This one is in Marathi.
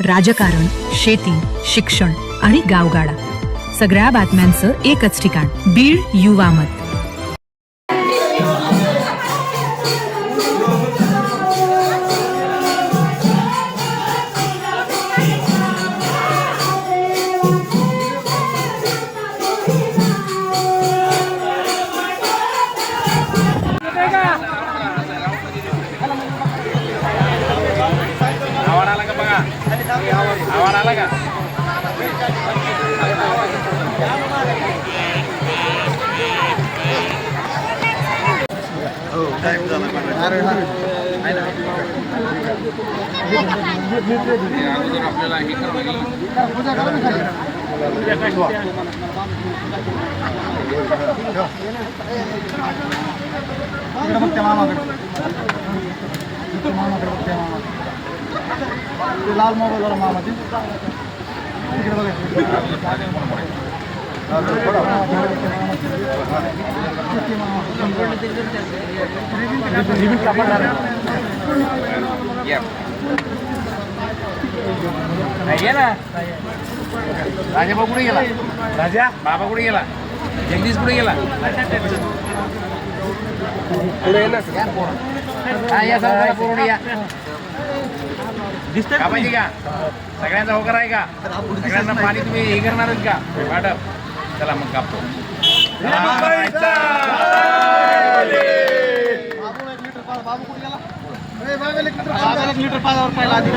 राजकारण, शेती, शिक्षण आणि गावगाडा सगळ्या बातम्यांचं एकच ठिकाण, बीड युवा मत. आवाज आला का? आपल्याला हे लाल मोबाईल वाला मामा ते तिकडे राजा बाबा कुठे गेला? राजा बाबा कुठे गेला? जगदीश कुठे गेला? पुढे ना दिसत का पाहिजे का? सगळ्यांचा होकार आहे का? सगळ्यांना पाणी तुम्ही हे करणारच का वाटप? चला मग कापतो. लिटर 5 पहिला आधी